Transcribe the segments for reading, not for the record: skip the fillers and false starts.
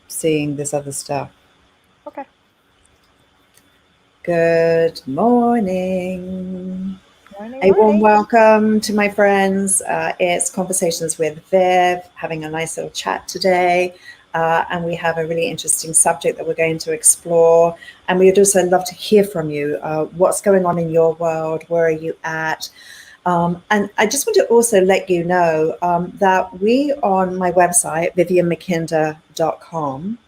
seeing this other stuff. Okay. Good morning. Morning, A warm morning. welcome to my friends. It's Conversations with Viv, having a nice little chat today. And we have a really interesting subject that we're going to explore. And we'd also love to hear from you. What's going on in your world? Where are you at? And I just want to also let you know that we on my website, vivianmckinder.com,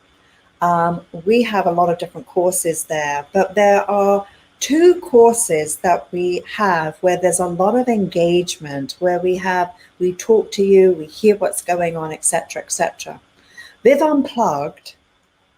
we have a lot of different courses there, but there are two courses that we have where there's a lot of engagement, where we talk to you, we hear what's going on, etc., etc. Viv Unplugged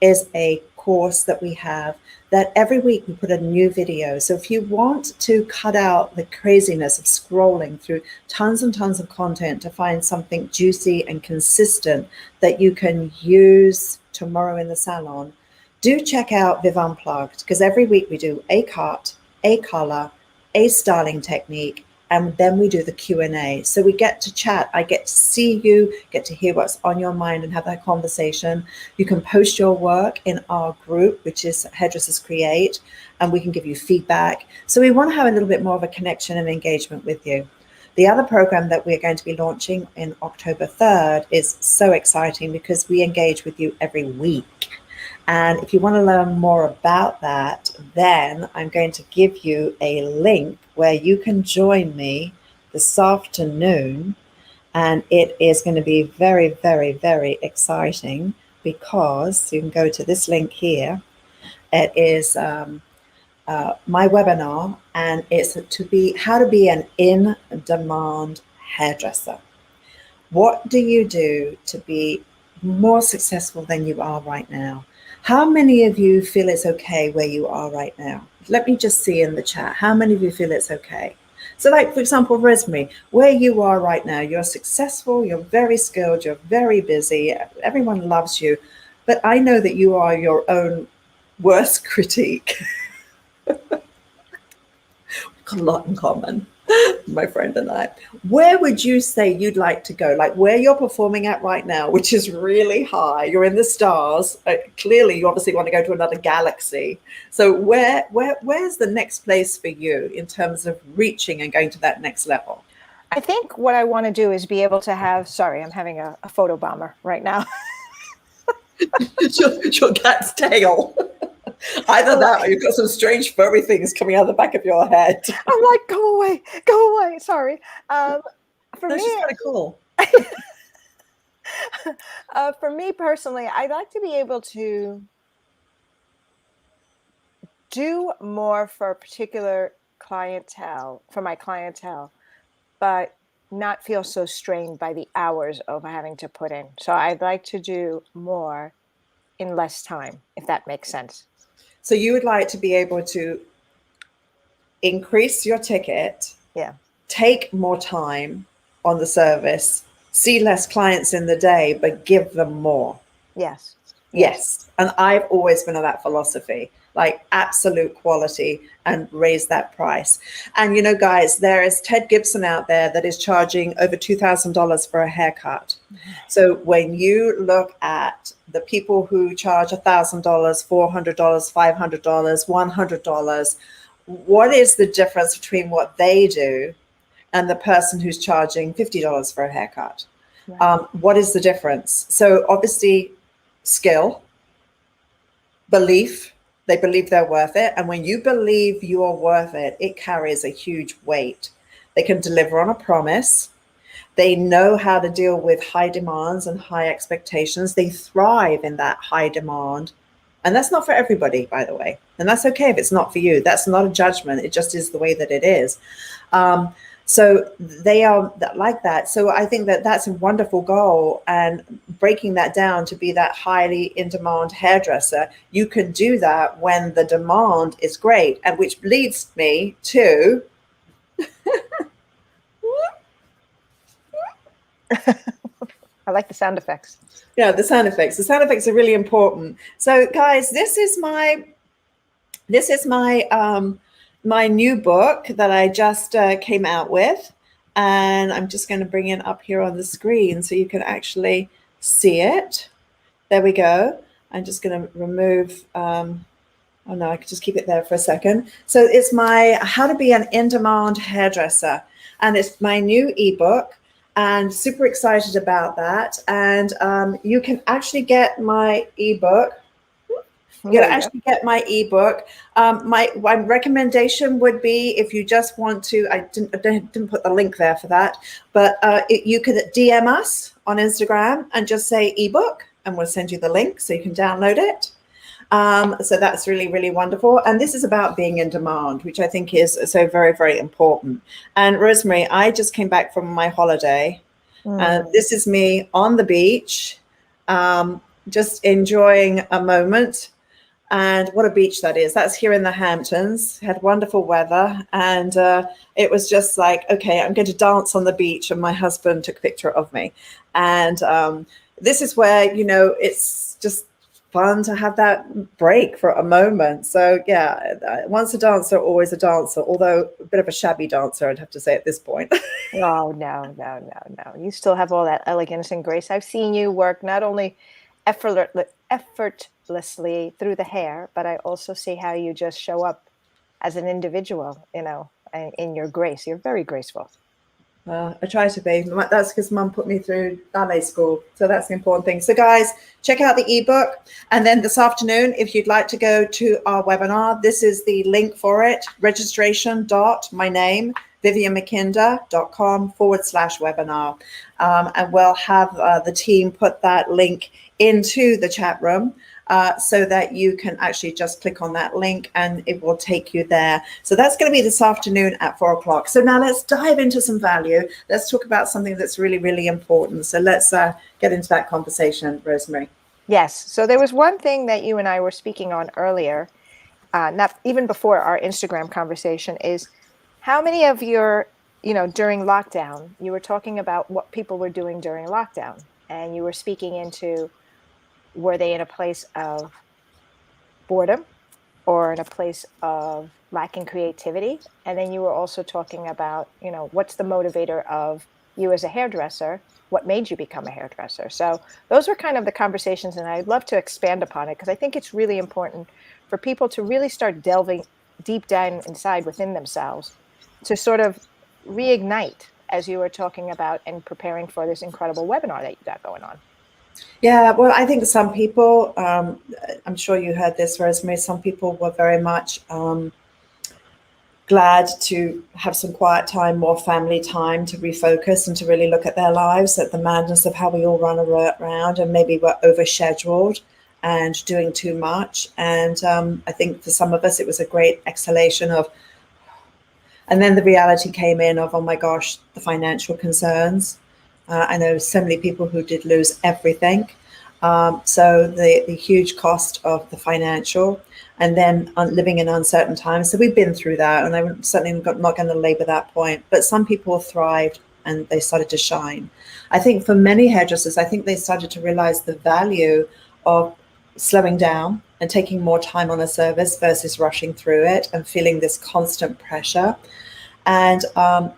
is a course that we have that every week we put a new video. So if you want to cut out the craziness of scrolling through tons and tons of content to find something juicy and consistent that you can use tomorrow in the salon, do check out Viv Unplugged, because every week we do a cut, a color, a styling technique, and then we do the Q&A. So we get to chat. I get to see you, get to hear what's on your mind and have that conversation. You can post your work in our group, which is Hairdressers Create, and we can give you feedback. So we want to have a little bit more of a connection and engagement with you. The other program that we're going to be launching in October 3rd is so exciting because we engage with you every week. And if you want to learn more about that, then I'm going to give you a link where you can join me this afternoon. And it is going to be very, very, very exciting because you can go to this link here. It is my webinar, and it's how to be an in-demand hairdresser. What do you do to be more successful than you are right now? How many of you feel it's okay where you are right now? Let me just see in the chat. How many of you feel it's okay? So like, for example, Rosemary, where you are right now, you're successful, you're very skilled, you're very busy, everyone loves you. But I know that you are your own worst critique. A lot in common, my friend and I. Where would you say you'd like to go? Like where you're performing at right now, which is really high. You're in the stars. Clearly, you obviously want to go to another galaxy. So where's the next place for you in terms of reaching and going to that next level? I think what I want to do is be able to have, sorry, I'm having a photo bomber right now. your cat's tail. Either that or you've got some strange furry things coming out of the back of your head. I'm like, go away. Sorry. For That's me, just kind of cool. For me personally, I'd like to be able to do more for a particular clientele, for my clientele, but not feel so strained by the hours of having to put in. So I'd like to do more in less time, if that makes sense. So you would like to be able to increase your ticket, Yeah, take more time on the service, see less clients in the day, but give them more. yes. Yes. And I've always been of that philosophy, like absolute quality and raise that price. And, you know, guys, there is Ted Gibson out there that is charging over $2,000 for a haircut. So when you look at the people who charge $1,000, $400, $500, $100, what is the difference between what they do and the person who's charging $50 for a haircut? Right. What is the difference? So obviously skill, belief, they believe they're worth it. And when you believe you're worth it, it carries a huge weight. They can deliver on a promise. They know how to deal with high demands and high expectations. They thrive in that high demand. And that's not for everybody, by the way. And that's okay if it's not for you. That's not a judgment. It just is the way that it is. So they are like that. So I think that that's a wonderful goal, and breaking that down to be that highly in demand hairdresser, you can do that when the demand is great. And which leads me to I like the sound effects. yeah, the sound effects. The sound effects are really important. So guys, this is my my new book that I just came out with, and I'm just going to bring it up here on the screen so you can actually see it. There we go. I'm just going to remove, oh no, I could just keep it there for a second. So it's my How to Be an In-Demand Hairdresser. And it's my new ebook, and super excited about that. And you can actually get my ebook. You There can you go. actually get my ebook. My recommendation would be, if you just want to, I didn't put the link there for that, but you could DM us on Instagram and just say ebook, and we'll send you the link so you can download it. So that's really, really wonderful. And this is about being in demand, which I think is so very, very important. And Rosemary, I just came back from my holiday. This is me on the beach, just enjoying a moment. And what a beach that is. That's here in the Hamptons. Had wonderful weather. And it was just like, okay, I'm going to dance on the beach. And my husband took a picture of me. And this is where, you know, it's just fun to have that break for a moment. So yeah, once a dancer, always a dancer, although a bit of a shabby dancer, I'd have to say at this point. Oh, no, no, no, no. You still have all that elegance and grace. I've seen you work not only effortlessly through the hair, but I also see how you just show up as an individual, you know, in your grace. You're very graceful. I try to be. That's because Mum put me through ballet school. So that's the important thing. So guys, check out the ebook. And then this afternoon, if you'd like to go to our webinar, this is the link for it. Registration dot my name, vivianmckinder.com/webinar. And we'll have the team put that link into the chat room. So that you can actually just click on that link and it will take you there. So that's going to be this afternoon at 4 o'clock. So now let's dive into some value. Let's talk about something that's really, really important. So let's get into that conversation, Rosemary. Yes. So there was one thing that you and I were speaking on earlier, not even before our Instagram conversation, is how many of your, you know, during lockdown, you were talking about what people were doing during lockdown, and you were speaking into, were they in a place of boredom or in a place of lacking creativity? And then you were also talking about, you know, what's the motivator of you as a hairdresser? What made you become a hairdresser? So those were kind of the conversations, and I'd love to expand upon it because I think it's really important for people to really start delving deep down inside within themselves to sort of reignite, as you were talking about and preparing for this incredible webinar that you got going on. Yeah, well, I think some people, I'm sure you heard this, Rosemary, some people were very much glad to have some quiet time, more family time to refocus and to really look at their lives, at the madness of how we all run around, and maybe we're overscheduled and doing too much. And I think for some of us, it was a great exhalation of, and then the reality came in of, oh my gosh, the financial concerns. I know so many people who did lose everything. So the huge cost of the financial, and then living in uncertain times. So we've been through that, and I'm certainly not going to labor that point. But some people thrived and they started to shine. I think for many hairdressers, I think they started to realize the value of slowing down and taking more time on a service versus rushing through it and feeling this constant pressure. And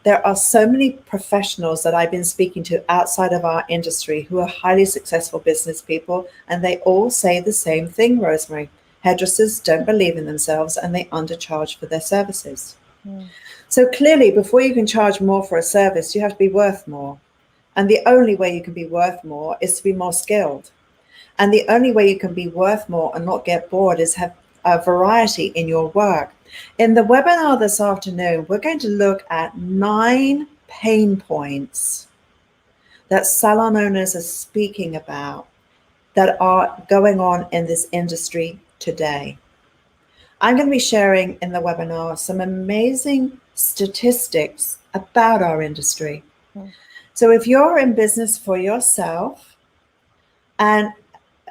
there are so many professionals that I've been speaking to outside of our industry who are highly successful business people, and they all say the same thing, Rosemary. Hairdressers don't believe in themselves and they undercharge for their services. So clearly, before you can charge more for a service, you have to be worth more. And the only way you can be worth more is to be more skilled. And the only way you can be worth more and not get bored is have a variety in your work. In the webinar this afternoon, we're going to look at 9 pain points that salon owners are speaking about that are going on in this industry today. I'm going to be sharing in the webinar some amazing statistics about our industry. So if you're in business for yourself, and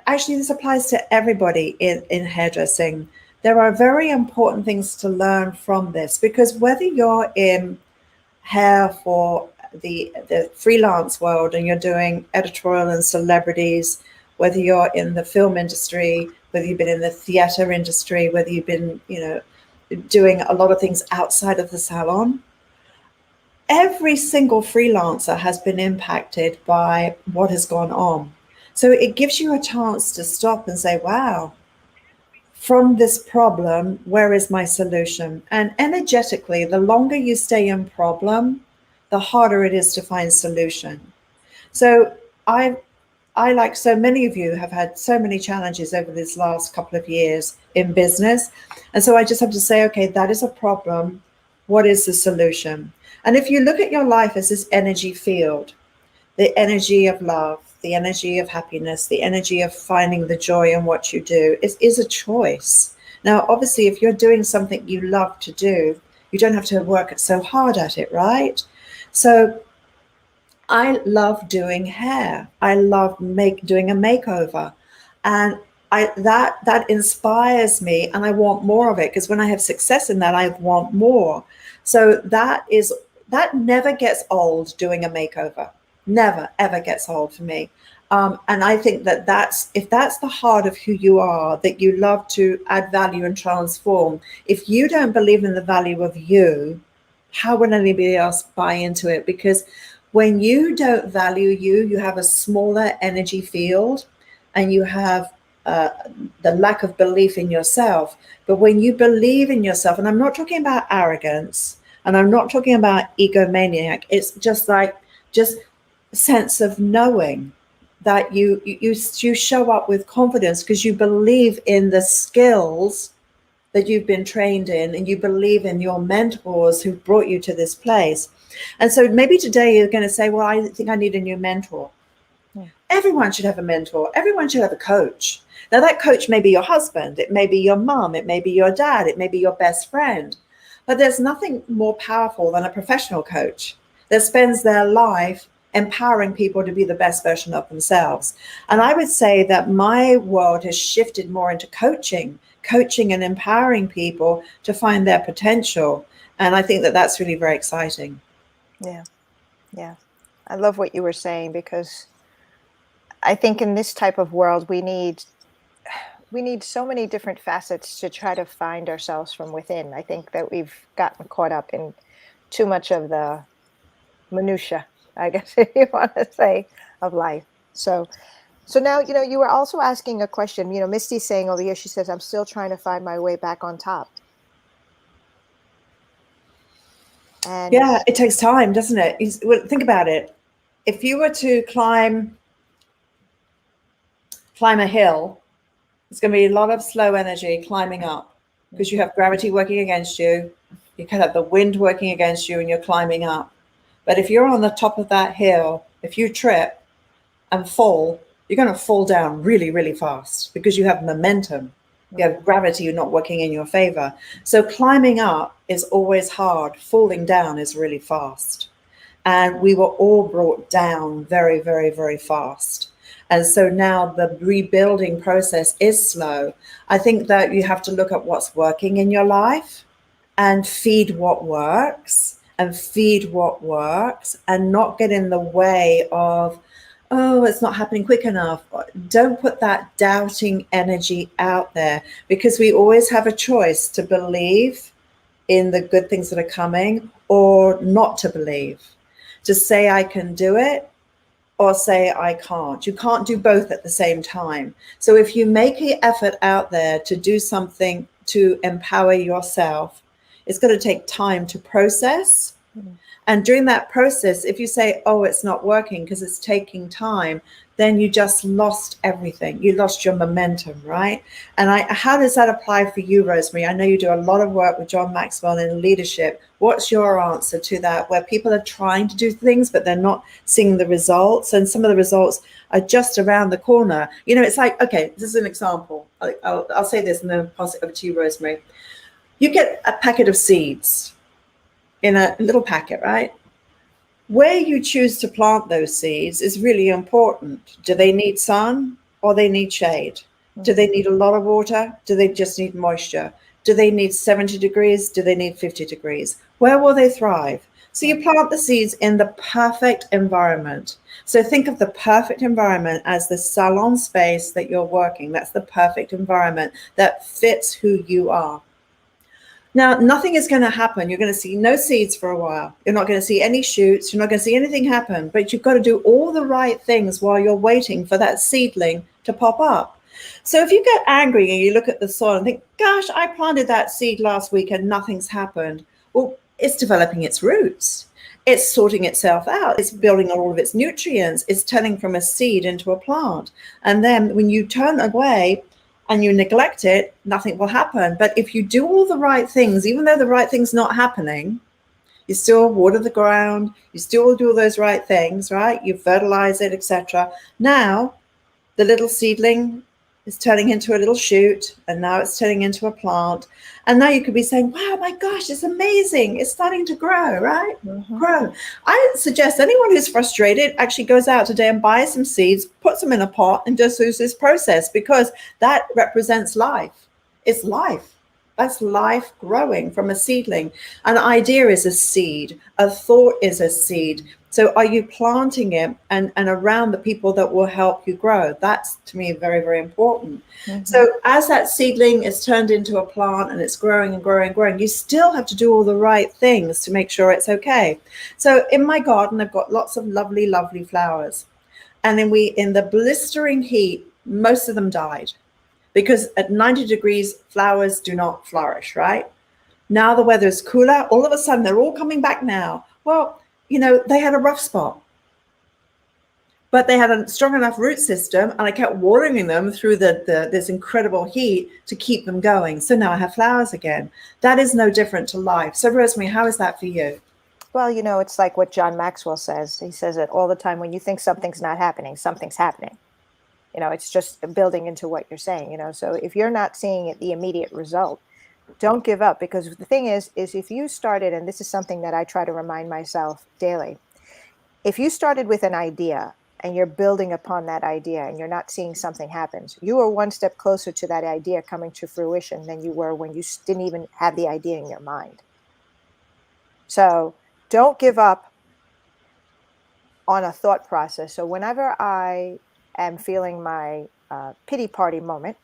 actually this applies to everybody in hairdressing, there are very important things to learn from this, because whether you're in hair for the freelance world and you're doing editorial and celebrities, whether you're in the film industry, whether you've been in the theater industry, whether you've been, doing a lot of things outside of the salon, every single freelancer has been impacted by what has gone on. So it gives you a chance to stop and say, wow, from this problem, where is my solution? And energetically, the longer you stay in problem, the harder it is to find solution. So I, like so many of you, have had so many challenges over these last couple of years in business. And so I just have to say, okay, that is a problem. What is the solution? And if you look at your life as this energy field, the energy of love, the energy of happiness, the energy of finding the joy in what you do is a choice. Now, obviously, if you're doing something you love to do, you don't have to work so hard at it, right? So I love doing hair. I love doing a makeover, and that inspires me, and I want more of it, because when I have success in that, I want more. So that never gets old. Doing a makeover never ever gets old for me. And I think that if that's the heart of who you are, that you love to add value and transform. If you don't believe in the value of you, how would anybody else buy into it? Because when you don't value you, you have a smaller energy field, and you have uh, the lack of belief in yourself. But when you believe in yourself, and I'm not talking about arrogance, and I'm not talking about egomaniac, it's just like, just sense of knowing that you show up with confidence because you believe in the skills that you've been trained in, and you believe in your mentors who brought you to this place. And so maybe today you're going to say, well, I think I need a new mentor. Yeah. Everyone should have a mentor. Everyone should have a coach. Now, that coach may be your husband, it may be your mom, it may be your dad, it may be your best friend. But there's nothing more powerful than a professional coach that spends their life empowering people to be the best version of themselves. And I would say that my world has shifted more into coaching and empowering people to find their potential. And I think that that's really very exciting. Yeah. Yeah. I love what you were saying, because I think in this type of world, we need so many different facets to try to find ourselves from within. I think that we've gotten caught up in too much of the minutia, I guess, if you want to say, of life. So now, you were also asking a question. Misty's saying over here, she says, I'm still trying to find my way back on top. And Yeah, it takes time, doesn't it? Well, think about it. If you were to climb a hill, it's going to be a lot of slow energy climbing up, because you have gravity working against you. You can have the wind working against you, and you're climbing up. But if you're on the top of that hill, if you trip and fall, you're going to fall down really, really fast, because you have momentum. You have gravity not working in your favor. So climbing up is always hard. Falling down is really fast. And we were all brought down very, very, very fast. And so now the rebuilding process is slow. I think that you have to look at what's working in your life and feed what works, and not get in the way of, oh, it's not happening quick enough. Don't put that doubting energy out there, because we always have a choice to believe in the good things that are coming, or not to believe, to say I can do it, or say I can't. You can't do both at the same time. So if you make an effort out there to do something to empower yourself, it's going to take time to process. And during that process, if you say, oh, it's not working because it's taking time, then you just lost everything. You lost your momentum, right? And how does that apply for you, Rosemary? I know you do a lot of work with John Maxwell in leadership. What's your answer to that, where people are trying to do things, but they're not seeing the results? And some of the results are just around the corner. It's like, okay, this is an example. I'll say this and then pass it over to you, Rosemary. You get a packet of seeds in a little packet, right? Where you choose to plant those seeds is really important. Do they need sun, or they need shade? Do they need a lot of water? Do they just need moisture? Do they need 70 degrees? Do they need 50 degrees? Where will they thrive? So you plant the seeds in the perfect environment. So think of the perfect environment as the salon space that you're working. That's the perfect environment that fits who you are. Now, nothing is going to happen. You're going to see no seeds for a while. You're not going to see any shoots. You're not going to see anything happen. But you've got to do all the right things while you're waiting for that seedling to pop up. So if you get angry and you look at the soil and think, gosh, I planted that seed last week and nothing's happened. Well, it's developing its roots. It's sorting itself out. It's building all of its nutrients. It's turning from a seed into a plant. And then when you turn away and you neglect it, nothing will happen. But if you do all the right things, even though the right thing's not happening, you still water the ground, you still do all those right things, right? You fertilize it, etc. Now, the little seedling is turning into a little shoot, and now it's turning into a plant. And now you could be saying, wow, my gosh, it's amazing. It's starting to grow, right? Mm-hmm. Grow. I suggest anyone who's frustrated actually goes out today and buys some seeds, puts them in a pot, and just uses this process, because that represents life. It's life. That's life growing from a seedling. An idea is a seed. A thought is a seed. So are you planting it and around the people that will help you grow? That's, to me, very, very important. Mm-hmm. So as that seedling is turned into a plant and it's growing and growing and growing, you still have to do all the right things to make sure it's okay. So in my garden, I've got lots of lovely, lovely flowers. And then in the blistering heat, most of them died, because at 90 degrees, flowers do not flourish, right? Now the weather is cooler. All of a sudden, they're all coming back now. Well, they had a rough spot, but they had a strong enough root system, and I kept watering them through this incredible heat to keep them going. So now I have flowers again. That is no different to life. So Rosemary, how is that for you? Well, it's like what John Maxwell says. He says it all the time. When you think something's not happening, something's happening. It's just building into what you're saying, So if you're not seeing it, the immediate result, don't give up, because the thing is if you started, and this is something that I try to remind myself daily, if you started with an idea and you're building upon that idea and you're not seeing something happen, you are one step closer to that idea coming to fruition than you were when you didn't even have the idea in your mind. So don't give up on a thought process. So whenever I am feeling my pity party moment,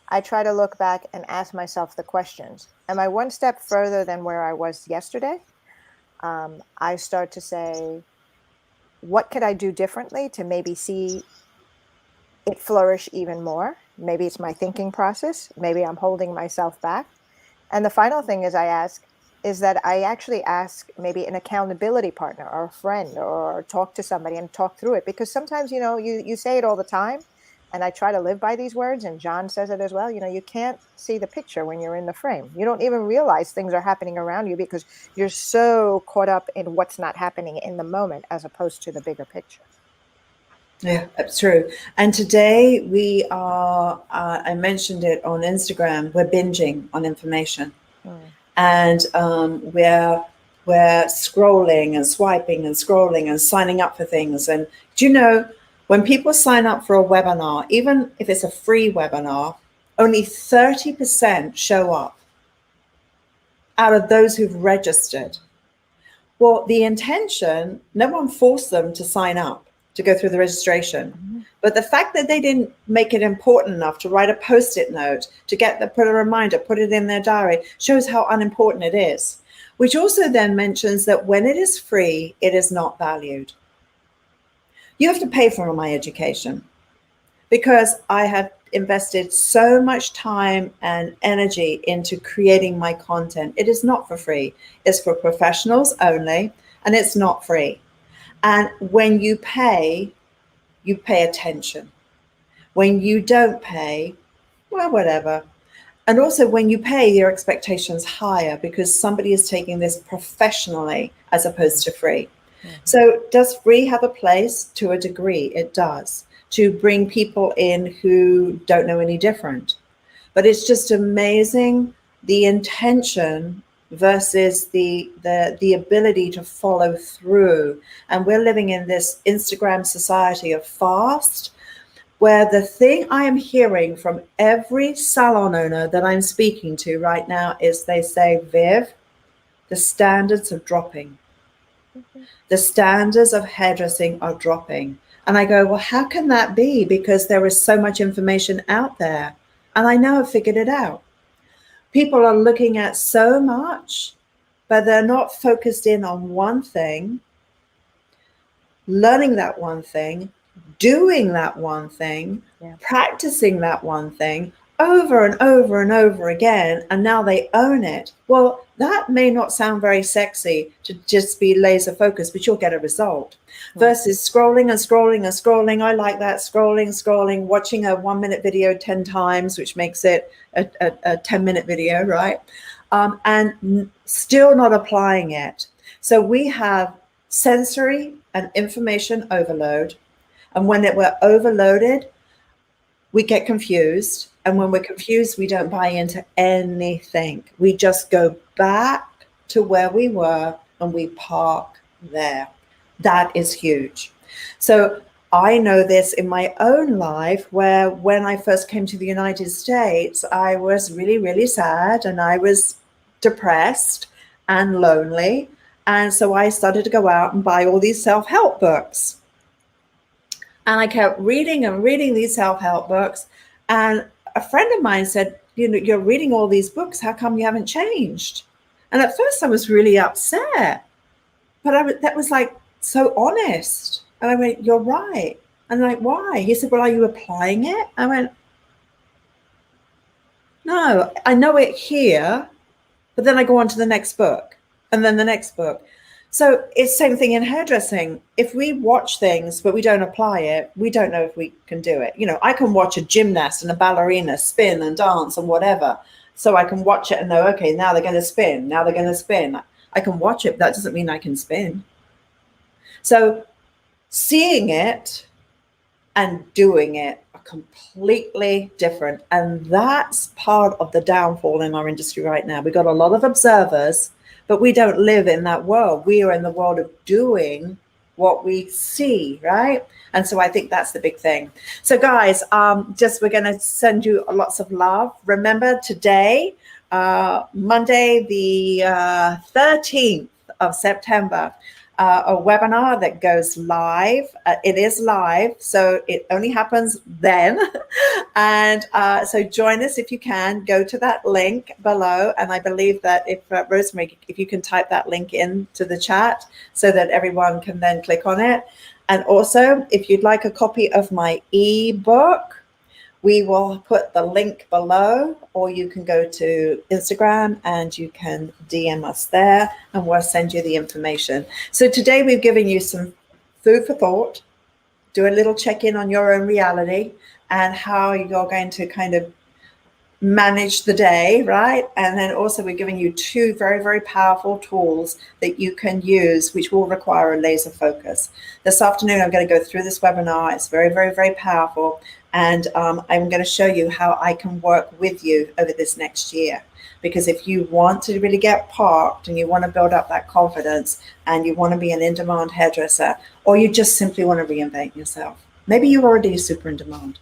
I try to look back and ask myself the questions. Am I one step further than where I was yesterday? I start to say, what could I do differently to maybe see it flourish even more? Maybe it's my thinking process. Maybe I'm holding myself back. And the final thing is I actually ask maybe an accountability partner or a friend, or talk to somebody and talk through it. Because sometimes, you say it all the time, and I try to live by these words, and John says it as well. You can't see the picture when you're in the frame. You don't even realize things are happening around you because you're so caught up in what's not happening in the moment as opposed to the bigger picture. Yeah, that's true. And today we are, I mentioned it on Instagram, we're binging on information. And we're scrolling and swiping and scrolling and signing up for things. And do you know, when people sign up for a webinar, even if it's a free webinar, only 30% show up out of those who've registered. Well, the intention, no one forced them to sign up, to go through the registration. Mm-hmm. But the fact that they didn't make it important enough to write a Post-it note, to put a reminder, put it in their diary, shows how unimportant it is. Which also then mentions that when it is free, it is not valued. You have to pay for my education, because I have invested so much time and energy into creating my content. It is not for free. It's for professionals only, and it's not free. And when you pay attention. When you don't pay, well, whatever. And also when you pay, your expectation's higher, because somebody is taking this professionally as opposed to free. Mm-hmm. So does free have a place? To a degree, it does, to bring people in who don't know any different. But it's just amazing, the intention versus the ability to follow through. And we're living in this Instagram society of fast, where the thing I am hearing from every salon owner that I'm speaking to right now is they say, Viv, the standards are dropping. Mm-hmm. The standards of hairdressing are dropping. And I go, well, how can that be? Because there is so much information out there. And I know I've figured it out. People are looking at so much, but they're not focused in on one thing, learning that one thing, doing that one thing, Yeah. practicing that one thing over and over and over again, and now they own it. Well, that may not sound very sexy to just be laser focused, but you'll get a result. Right. Versus scrolling and scrolling and scrolling. I like that, scrolling, watching a 1 minute video 10 times, which makes it a 10-minute video, right? And still not applying it. So we have sensory and information overload. And when we're overloaded, we get confused. And when we're confused, we don't buy into anything. We just go back to where we were and we park there. That is huge. So I know this in my own life, where when I first came to the United States, I was really, really sad and I was depressed and lonely. And so I started to go out and buy all these self-help books. And I kept reading and reading these self-help books. And a friend of mine said, you know, you're reading all these books. How come you haven't changed? And at first I was really upset. But that was like so honest. And I went, you're right. And I'm like, why? He said, well, are you applying it? I went, no, I know it here. But then I go on to the next book and then the next book. So it's same thing in hairdressing. If we watch things, but we don't apply it, we don't know if we can do it. You know, I can watch a gymnast and a ballerina spin and dance and whatever. So I can watch it and know, okay, now they're going to spin. Now they're going to spin. I can watch it, but that doesn't mean I can spin. So seeing it and doing it are completely different. And that's part of the downfall in our industry right now. We've got a lot of observers, but we don't live in that world. We are in the world of doing what we see, right? And so I think that's the big thing. So guys, we're going to send you lots of love. Remember today, Monday, the 13th of September, a webinar that goes live. It is live, so it only happens then. And so join us if you can. Go to that link below. And I believe that if Rosemary, if you can type that link into the chat so that everyone can then click on it. And also, if you'd like a copy of my ebook, we will put the link below, or you can go to Instagram and you can DM us there and we'll send you the information. So today we've given you some food for thought, do a little check-in on your own reality and how you're going to kind of manage the day, right? And then also we're giving you two very, very powerful tools that you can use, which will require a laser focus. This afternoon, I'm going to go through this webinar. It's very, very, very powerful. And I'm going to show you how I can work with you over this next year. Because if you want to really get parked and you want to build up that confidence and you want to be an in-demand hairdresser, or you just simply want to reinvent yourself, maybe you're already super in demand.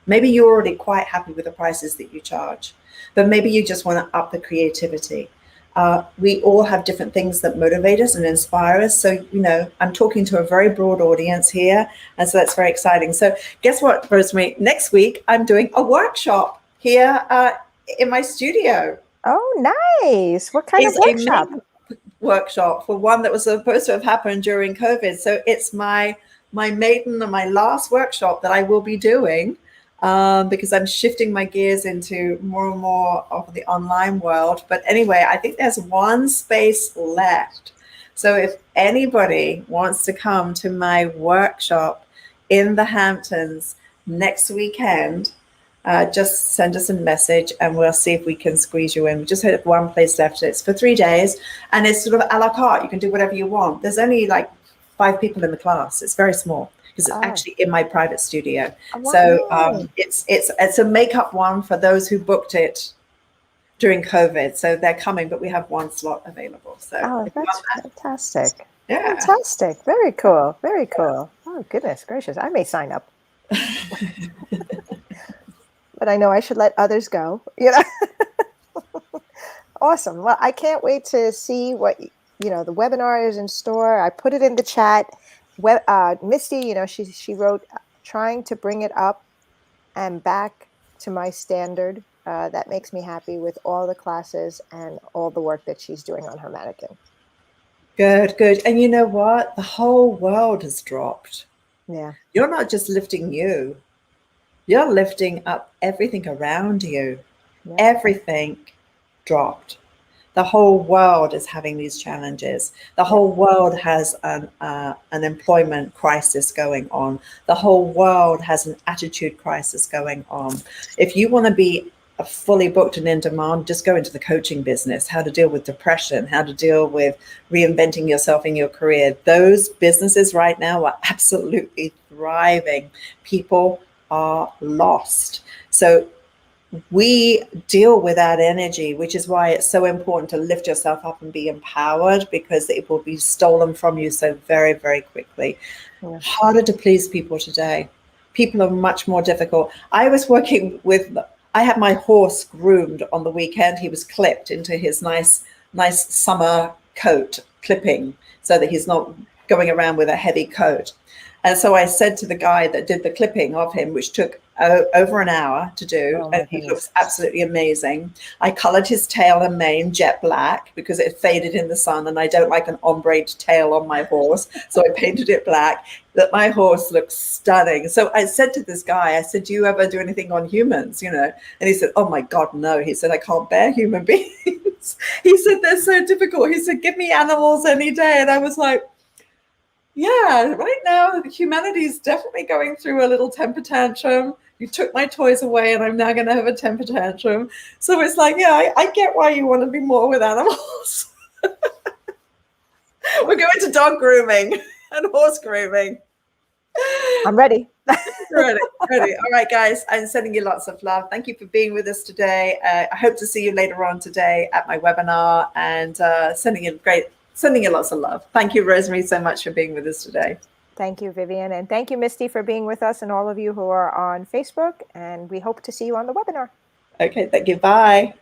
Maybe you're already quite happy with the prices that you charge, but maybe you just want to up the creativity. We all have different things that motivate us and inspire us. So, you know, I'm talking to a very broad audience here. And so that's very exciting. So guess what, Rosemary? Next week, I'm doing a workshop here in my studio. Oh, nice. What kind of workshop? Workshop for one that was supposed to have happened during COVID. So it's my maiden and my last workshop that I will be doing. Because I'm shifting my gears into more and more of the online world. But anyway, I think there's one space left. So if anybody wants to come to my workshop in the Hamptons next weekend, just send us a message and we'll see if we can squeeze you in. We just have one place left. It's for 3 days and it's sort of a la carte. You can do whatever you want. There's only like 5 people in the class. It's very small. Because it's actually in my private studio. Wow. So it's a makeup one for those who booked it during COVID. So they're coming, but we have one slot available. So that's fantastic. Yeah. Fantastic. Very cool. Very cool. Oh, goodness gracious. I may sign up. But I know I should let others go. You know. Awesome. Well, I can't wait to see what, you know, the webinar is in store. I put it in the chat. Misty, you know, she wrote, trying to bring it up and back to my standard. that makes me happy with all the classes and all the work that she's doing on her mannequin. Good, good. And you know what? The whole world has dropped. Yeah. You're not just lifting you, you're lifting up everything around you. Yeah. Everything dropped. The whole world is having these challenges. The whole world has an employment crisis going on. The whole world has an attitude crisis going on. If you want to be fully booked and in demand, just go into the coaching business, how to deal with depression, how to deal with reinventing yourself in your career. Those businesses right now are absolutely thriving. People are lost. So we deal with that energy, which is why it's so important to lift yourself up and be empowered, because it will be stolen from you so very, very quickly. Yeah. Harder to please people today. People are much more difficult. I had my horse groomed on the weekend. He was clipped into his nice summer coat clipping so that he's not going around with a heavy coat. And so I said to the guy that did the clipping of him, which took over an hour to do, Oh, and my he goodness. looks absolutely amazing. I colored his tail and mane jet black because it faded in the sun, and I don't like an ombre tail on my horse. So I painted it black. That my horse looks stunning. So I said to this guy, I said, do you ever do anything on humans? And he said, oh my God, no. He said, I can't bear human beings. He said, they're so difficult. He said, give me animals any day. And I was like, yeah, right now humanity is definitely going through a little temper tantrum. You took my toys away and I'm now going to have a temper tantrum. So it's like, yeah, I get why you want to be more with animals. We're going to dog grooming and horse grooming. I'm ready. Ready. All right, guys, I'm sending you lots of love. Thank you for being with us today. I hope to see you later on today at my webinar, and sending you lots of love. Thank you, Rosemary, so much for being with us today. Thank you, Vivian. And thank you, Misty, for being with us, and all of you who are on Facebook. And we hope to see you on the webinar. Okay, thank you. Bye.